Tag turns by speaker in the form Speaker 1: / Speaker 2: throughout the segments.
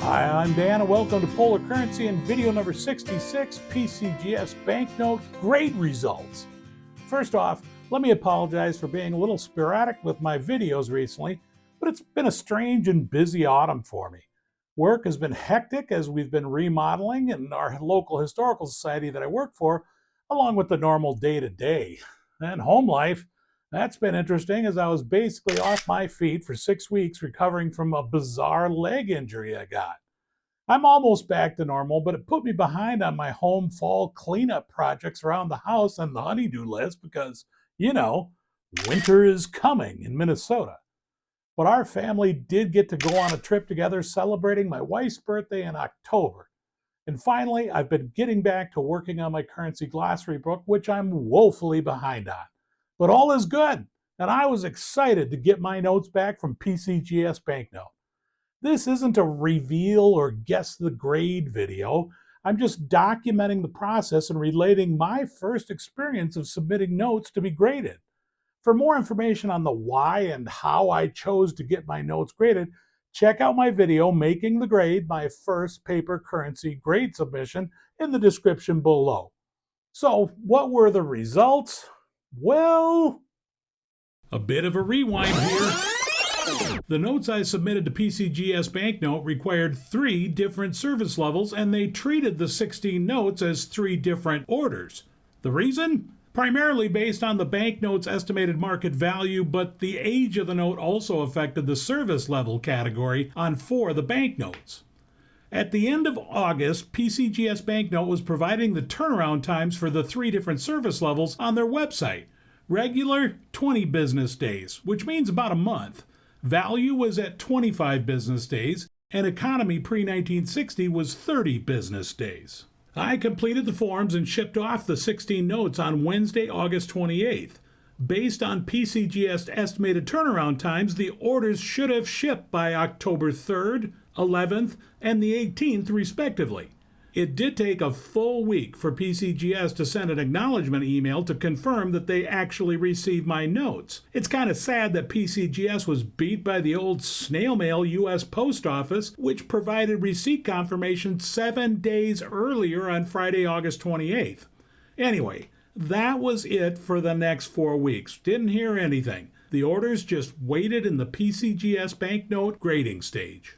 Speaker 1: Hi, I'm Dan, and welcome to Polar Currency and video number 66, PCGS Banknote. Great results. First off, let me apologize for being a little sporadic with my videos recently, but it's been a strange and busy autumn for me. Work has been hectic as we've been remodeling in our local historical society that I work for, along with the normal day-to-day. And home life, that's been interesting as I was basically off my feet for 6 weeks recovering from a bizarre leg injury I got. I'm almost back to normal, but it put me behind on my home fall cleanup projects around the house and the honeydew list because, winter is coming in Minnesota. But our family did get to go on a trip together celebrating my wife's birthday in October. And finally, I've been getting back to working on my currency glossary book, which I'm woefully behind on. But all is good, and I was excited to get my notes back from PCGS Banknote. This isn't a reveal or guess the grade video. I'm just documenting the process and relating my first experience of submitting notes to be graded. For more information on the why and how I chose to get my notes graded, check out my video, Making the Grade, my first paper currency grade submission, in the description below. So, what were the results? Well, a bit of a rewind here. The notes I submitted to PCGS Banknote required 3 different service levels, and they treated the 16 notes as 3 different orders. The reason? Primarily based on the banknote's estimated market value, but the age of the note also affected the service level category on 4 of the banknotes. At the end of August, PCGS Banknote was providing the turnaround times for the 3 different service levels on their website. Regular, 20 business days, which means about a month. Value was at 25 business days, and economy pre-1960 was 30 business days. I completed the forms and shipped off the 16 notes on Wednesday, August 28th. Based on PCGS estimated turnaround times, the orders should have shipped by October 3rd, 11th, and the 18th, respectively. It did take a full week for PCGS to send an acknowledgement email to confirm that they actually received my notes. It's kind of sad that PCGS was beat by the old snail mail U.S. Post Office, which provided receipt confirmation 7 days earlier on Friday, August 28th. Anyway, that was it for the next 4 weeks. Didn't hear anything. The orders just waited in the PCGS Banknote grading stage.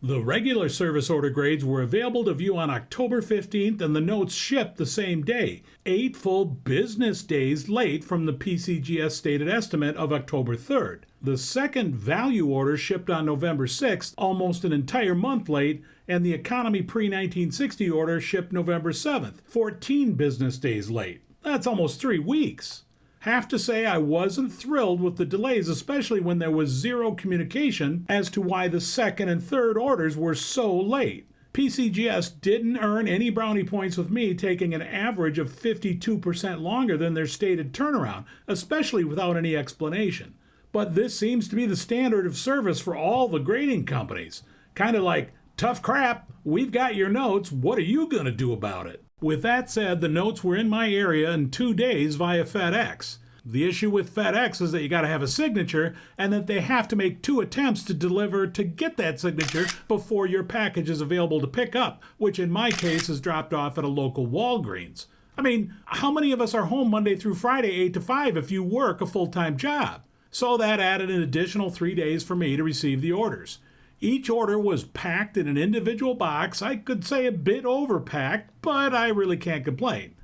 Speaker 1: The regular service order grades were available to view on October 15th, and the notes shipped the same day, 8 full business days late from the PCGS stated estimate of October 3rd. The second value order shipped on November 6th, almost an entire month late, and the economy pre-1960 order shipped November 7th, 14 business days late. That's almost 3 weeks. Have to say I wasn't thrilled with the delays, especially when there was zero communication as to why the second and third orders were so late. PCGS didn't earn any brownie points with me taking an average of 52% longer than their stated turnaround, especially without any explanation. But this seems to be the standard of service for all the grading companies. Kind of like, tough crap, we've got your notes, what are you going to do about it? With that said, the notes were in my area in 2 days via FedEx. The issue with FedEx is that you got to have a signature and that they have to make 2 attempts to deliver to get that signature before your package is available to pick up, which in my case is dropped off at a local Walgreens. I mean, how many of us are home Monday through Friday 8 to 5 if you work a full-time job? So that added an additional 3 days for me to receive the orders. Each order was packed in an individual box. I could say a bit overpacked, but I really can't complain.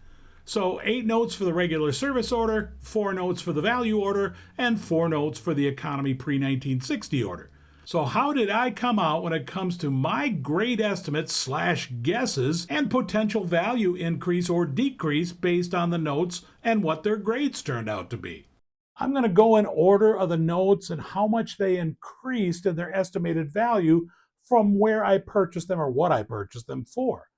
Speaker 1: So 8 notes for the regular service order, 4 notes for the value order, and 4 notes for the economy pre-1960 order. So how did I come out when it comes to my grade estimates / guesses and potential value increase or decrease based on the notes and what their grades turned out to be? I'm going to go in order of the notes and how much they increased in their estimated value from where I purchased them or what I purchased them for.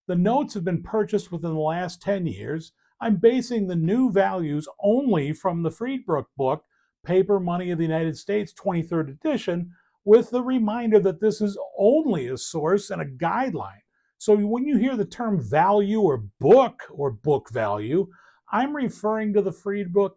Speaker 1: The notes have been purchased within the last 10 years. I'm basing the new values only from the Friedberg book, Paper Money of the United States, 23rd edition, with the reminder that this is only a source and a guideline. So when you hear the term value or book value, I'm referring to the Friedberg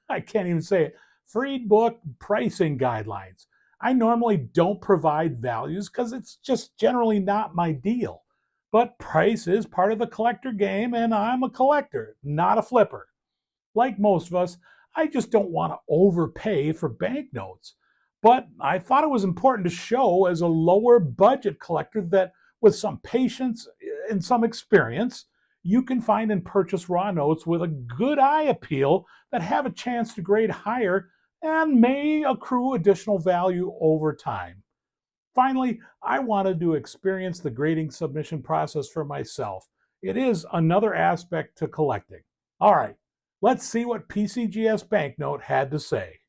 Speaker 1: I can't even say it. Friedberg pricing guidelines. I normally don't provide values because it's just generally not my deal. But price is part of the collector game, and I'm a collector, not a flipper. Like most of us, I just don't want to overpay for banknotes. But I thought it was important to show as a lower budget collector that with some patience and some experience, you can find and purchase raw notes with a good eye appeal that have a chance to grade higher and may accrue additional value over time. Finally, I wanted to experience the grading submission process for myself. It is another aspect to collecting. All right, let's see what PCGS Banknote had to say.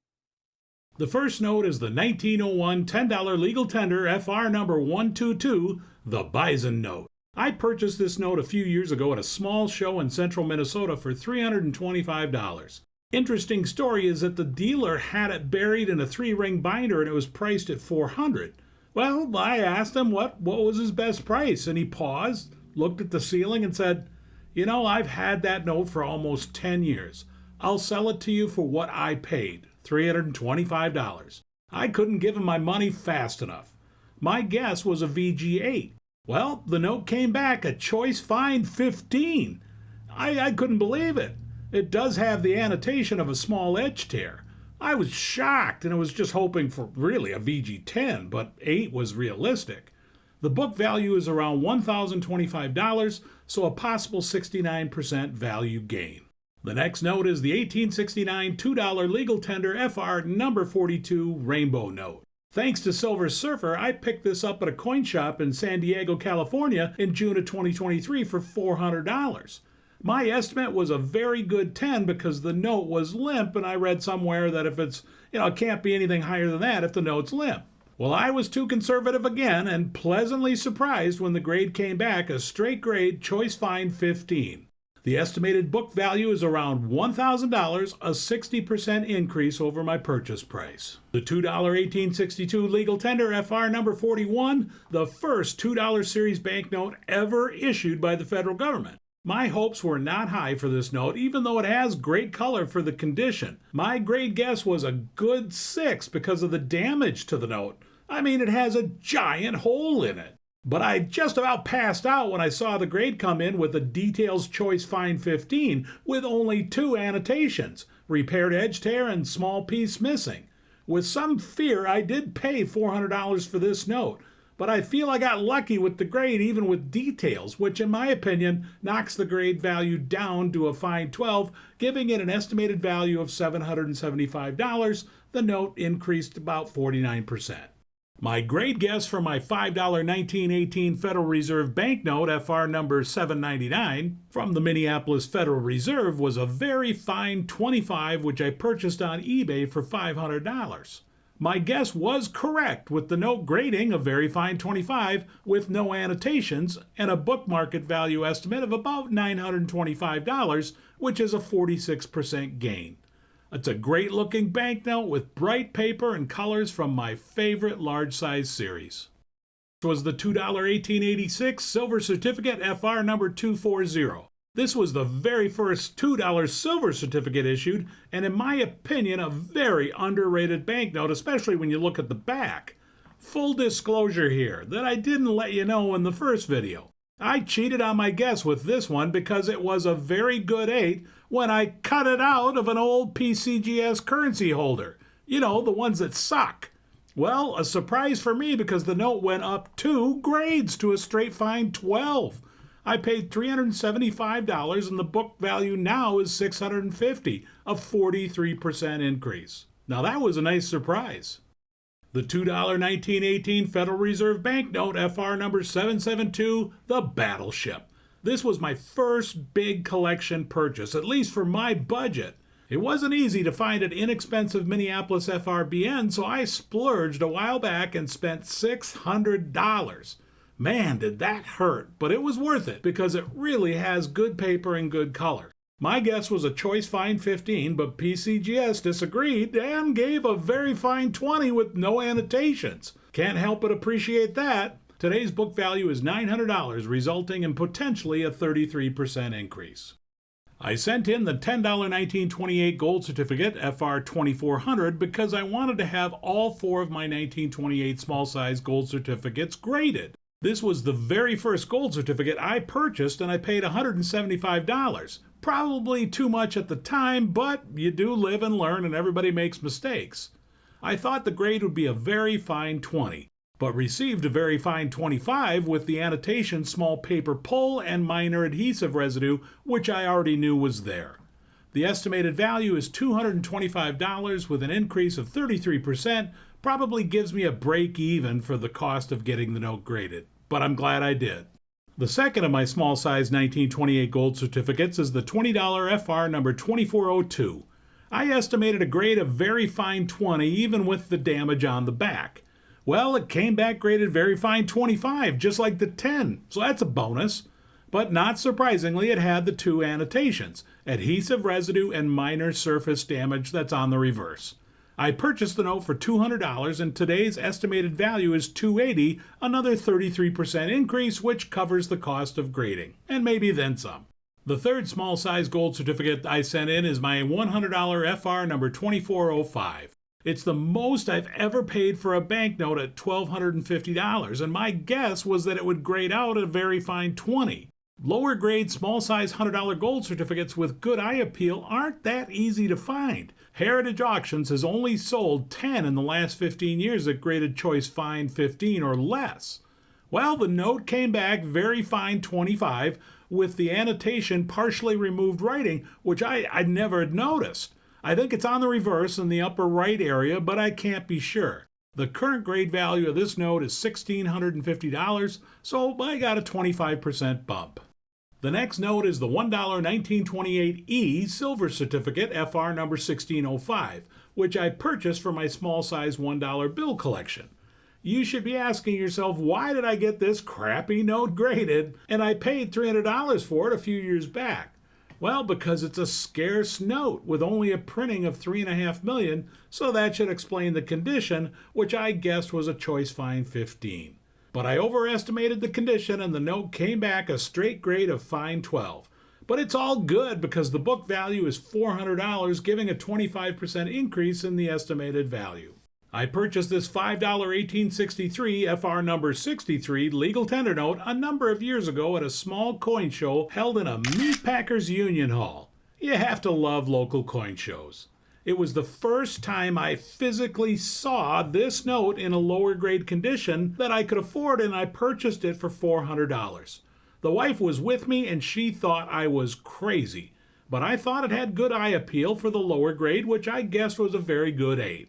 Speaker 1: The first note is the 1901 $10 legal tender FR number 122, the Bison note. I purchased this note a few years ago at a small show in central Minnesota for $325. Interesting story is that the dealer had it buried in a 3-ring binder and it was priced at $400. Well, I asked him what was his best price, and he paused, looked at the ceiling, and said, I've had that note for almost 10 years. I'll sell it to you for what I paid, $325. I couldn't give him my money fast enough. My guess was a VG8. Well, the note came back a choice fine 15. I couldn't believe it. It does have the annotation of a small edge tear. I was shocked and I was just hoping for really a VG10, but 8 was realistic. The book value is around $1,025, so a possible 69% value gain. The next note is the 1869 $2 legal tender FR number 42 rainbow note. Thanks to Silver Surfer, I picked this up at a coin shop in San Diego, California in June of 2023 for $400. My estimate was a very good 10 because the note was limp, and I read somewhere that if it's, it can't be anything higher than that if the note's limp. Well, I was too conservative again and pleasantly surprised when the grade came back a straight grade choice fine 15. The estimated book value is around $1,000, a 60% increase over my purchase price. The $2 1862 legal tender FR number 41, the first $2 series banknote ever issued by the federal government. My hopes were not high for this note, even though it has great color for the condition. My grade guess was a good 6 because of the damage to the note. I mean, it has a giant hole in it. But I just about passed out when I saw the grade come in with a Details Choice Fine 15 with only 2 annotations, repaired edge tear and small piece missing. With some fear, I did pay $400 for this note. But I feel I got lucky with the grade even with details, which in my opinion knocks the grade value down to a fine 12, giving it an estimated value of $775. The note increased about 49%. My grade guess for my $5 1918 Federal Reserve banknote FR number 799 from the Minneapolis Federal Reserve was a very fine 25, which I purchased on eBay for $500. My guess was correct with the note grading a very fine 25 with no annotations and a book market value estimate of about $925, which is a 46% gain. It's a great looking banknote with bright paper and colors from my favorite large size series. This was the $2 1886 silver certificate FR number 240. This was the very first $2 silver certificate issued, and in my opinion, a very underrated banknote, especially when you look at the back. Full disclosure here, that I didn't let you know in the first video. I cheated on my guess with this one because it was a very good 8 when I cut it out of an old PCGS currency holder. The ones that suck. Well, a surprise for me because the note went up 2 grades to a straight fine 12. I paid $375 and the book value now is $650, a 43% increase. Now that was a nice surprise. The $2 1918 Federal Reserve banknote FR number 772, the Battleship. This was my first big collection purchase, at least for my budget. It wasn't easy to find an inexpensive Minneapolis FRBN, so I splurged a while back and spent $600. Man, did that hurt, but it was worth it because it really has good paper and good color. My guess was a choice fine 15, but PCGS disagreed and gave a very fine 20 with no annotations. Can't help but appreciate that. Today's book value is $900, resulting in potentially a 33% increase. I sent in the $10 1928 gold certificate FR 2400 because I wanted to have all four of my 1928 small size gold certificates graded. This was the very first gold certificate I purchased and I paid $175. Probably too much at the time, but you do live and learn and everybody makes mistakes. I thought the grade would be a very fine 20, but received a very fine 25 with the annotation small paper pull and minor adhesive residue, which I already knew was there. The estimated value is $225 with an increase of 33%, probably gives me a break even for the cost of getting the note graded, but I'm glad I did. The second of my small size 1928 gold certificates is the $20 FR number 2402. I estimated a grade of very fine 20 even with the damage on the back. Well, it came back graded very fine 25, just like the 10, so that's a bonus. But not surprisingly, it had the two annotations, adhesive residue and minor surface damage that's on the reverse. I purchased the note for $200 and today's estimated value is $280, another 33% increase, which covers the cost of grading, and maybe then some. The third small size gold certificate I sent in is my $100 FR number 2405. It's the most I've ever paid for a banknote at $1,250, and my guess was that it would grade out a very fine 20. Lower grade small size $100 gold certificates with good eye appeal aren't that easy to find. Heritage Auctions has only sold 10 in the last 15 years at graded choice fine 15 or less. Well, the note came back very fine 25 with the annotation partially removed writing, which I never had noticed. I think it's on the reverse in the upper right area, but I can't be sure. The current grade value of this note is $1,650, so I got a 25% bump. The next note is the $1 1928E silver certificate FR number 1605, which I purchased for my small size $1 bill collection. You should be asking yourself, why did I get this crappy note graded and I paid $300 for it a few years back? Well, because it's a scarce note with only a printing of 3.5 million, so that should explain the condition, which I guessed was a choice fine 15. But I overestimated the condition and the note came back a straight grade of fine 12. But it's all good because the book value is $400, giving a 25% increase in the estimated value. I purchased this $5 1863 FR number 63 legal tender note a number of years ago at a small coin show held in a Meatpackers Union Hall. You have to love local coin shows. It was the first time I physically saw this note in a lower grade condition that I could afford, and I purchased it for $400. The wife was with me and she thought I was crazy, but I thought it had good eye appeal for the lower grade, which I guessed was a very good 8.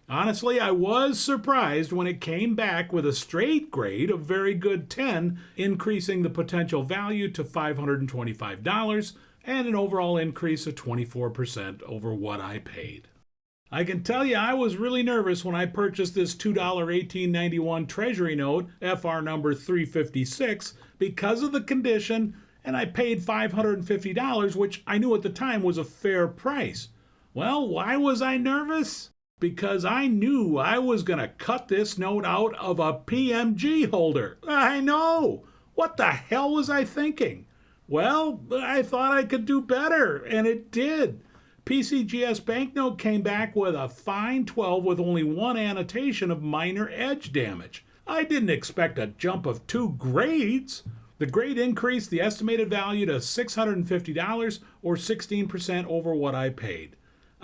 Speaker 1: Honestly, I was surprised when it came back with a straight grade of very good 10, increasing the potential value to $525 and an overall increase of 24% over what I paid. I can tell you I was really nervous when I purchased this $2 1891 Treasury note, FR number 356, because of the condition, and I paid $550, which I knew at the time was a fair price. Well, why was I nervous? Because I knew I was going to cut this note out of a PMG holder. I know! What the hell was I thinking? Well, I thought I could do better, and it did. PCGS Banknote came back with a fine 12 with only one annotation of minor edge damage. I didn't expect a jump of 2 grades. The grade increased the estimated value to $650 or 16% over what I paid.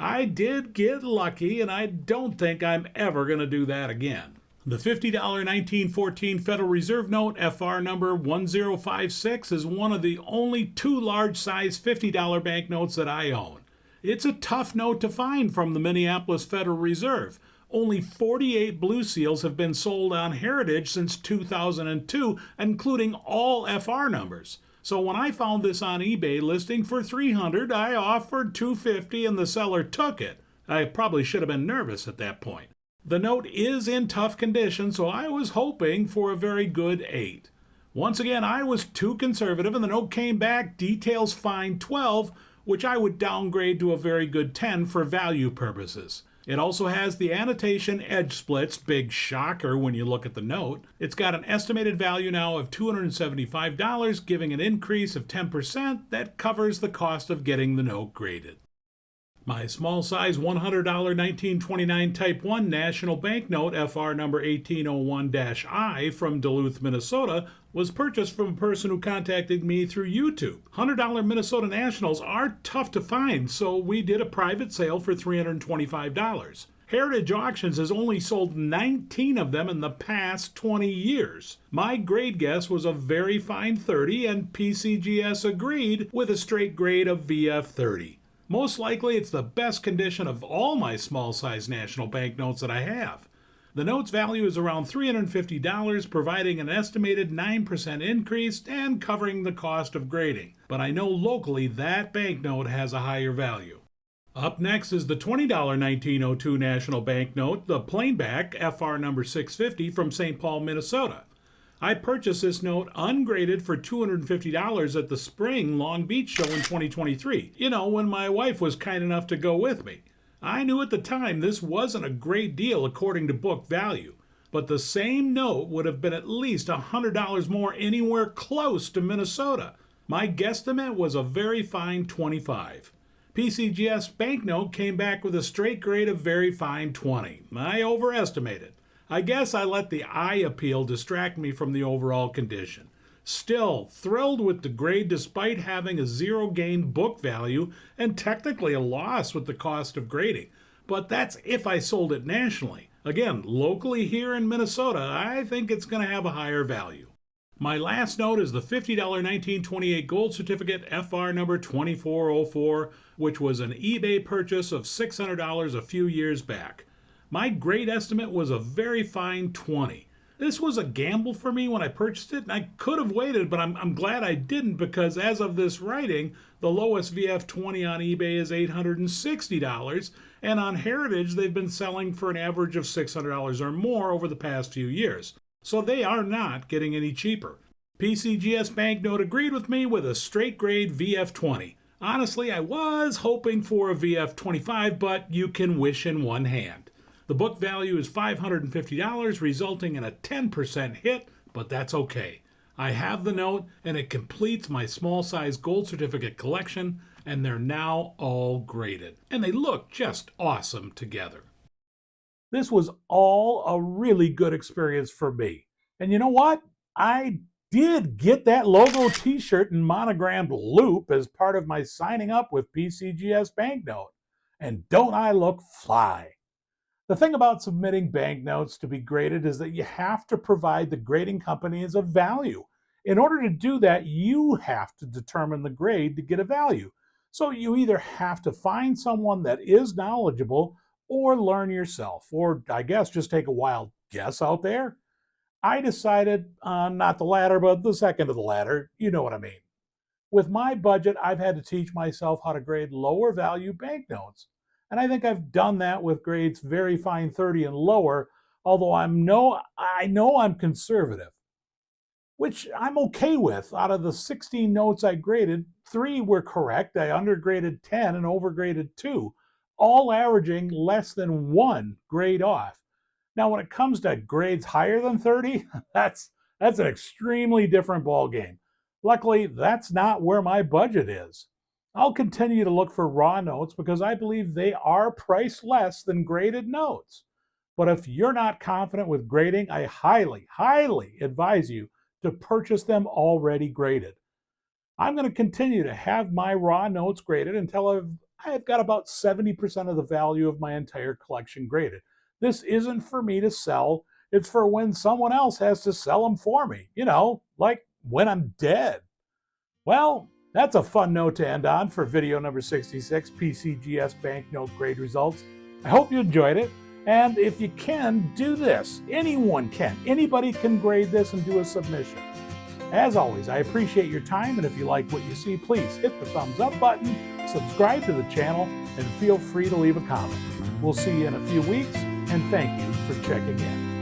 Speaker 1: I did get lucky, and I don't think I'm ever going to do that again. The $50 1914 Federal Reserve note, FR number 1056, is one of the only 2 large-size $50 banknotes that I own. It's a tough note to find from the Minneapolis Federal Reserve. Only 48 blue seals have been sold on Heritage since 2002, including all FR numbers. So when I found this on eBay listing for $300, I offered $250 and the seller took it. I probably should have been nervous at that point. The note is in tough condition, so I was hoping for a very good 8. Once again, I was too conservative and the note came back details fine 12, which I would downgrade to a very good 10 for value purposes. It also has the annotation edge splits, big shocker when you look at the note. It's got an estimated value now of $275, giving an increase of 10% that covers the cost of getting the note graded. My small size $100 1929 Type 1 National Banknote FR number 1801-I from Duluth, Minnesota was purchased from a person who contacted me through YouTube. $100 Minnesota Nationals are tough to find, so we did a private sale for $325. Heritage Auctions has only sold 19 of them in the past 20 years. My grade guess was a very fine 30, and PCGS agreed with a straight grade of VF 30. Most likely, it's the best condition of all my small-size national banknotes that I have. The note's value is around $350, providing an estimated 9% increase and covering the cost of grading. But I know locally that banknote has a higher value. Up next is the $20 1902 national banknote, the plainback FR number 650 from St. Paul, Minnesota. I purchased this note ungraded for $250 at the Spring Long Beach show in 2023. You know, when my wife was kind enough to go with me. I knew at the time this wasn't a great deal according to book value, but the same note would have been at least $100 more anywhere close to Minnesota. My guesstimate was a very fine 25. PCGS banknote came back with a straight grade of very fine 20. I overestimated. I guess I let the eye appeal distract me from the overall condition. Still, thrilled with the grade despite having a zero gain book value and technically a loss with the cost of grading. But that's if I sold it nationally. Again, locally here in Minnesota, I think it's going to have a higher value. My last note is the $50 1928 gold certificate FR number 2404, which was an eBay purchase of $600 a few years back. My grade estimate was a very fine 20. This was a gamble for me when I purchased it, and I could have waited, but I'm glad I didn't because as of this writing, the lowest VF20 on eBay is $860, and on Heritage they've been selling for an average of $600 or more over the past few years. So they are not getting any cheaper. PCGS Banknote agreed with me with a straight grade VF20. Honestly, I was hoping for a VF25, but you can wish in one hand. The book value is $550, resulting in a 10% hit, but that's okay. I have the note, and it completes my small-size gold certificate collection, and they're now all graded. And they look just awesome together. This was all a really good experience for me. And you know what? I did get that logo t-shirt and monogrammed loop as part of my signing up with PCGS Banknote. And don't I look fly? The thing about submitting banknotes to be graded is that you have to provide the grading companies a value. In order to do that, you have to determine the grade to get a value. So you either have to find someone that is knowledgeable or learn yourself, or I guess just take a wild guess out there. I decided not the latter, but the second of the latter. You know what I mean. With my budget, I've had to teach myself how to grade lower value banknotes. And I think I've done that with grades very fine 30 and lower, although I know I'm conservative, which I'm okay with. Out of the 16 notes I graded, 3 were correct. I undergraded 10 and overgraded 2, all averaging less than 1 grade off. Now, when it comes to grades higher than 30, that's an extremely different ballgame. Luckily, that's not where my budget is. I'll continue to look for raw notes because I believe they are priced less than graded notes. But if you're not confident with grading, I highly, highly advise you to purchase them already graded. I'm going to continue to have my raw notes graded until I've got about 70% of the value of my entire collection graded. This isn't for me to sell. It's for when someone else has to sell them for me. You know, like when I'm dead. Well, that's a fun note to end on for video number 66, PCGS Banknote Grade Results. I hope you enjoyed it. And if you can, do this. Anyone can. Anybody can grade this and do a submission. As always, I appreciate your time, and if you like what you see, please hit the thumbs up button, subscribe to the channel, and feel free to leave a comment. We'll see you in a few weeks, and thank you for checking in.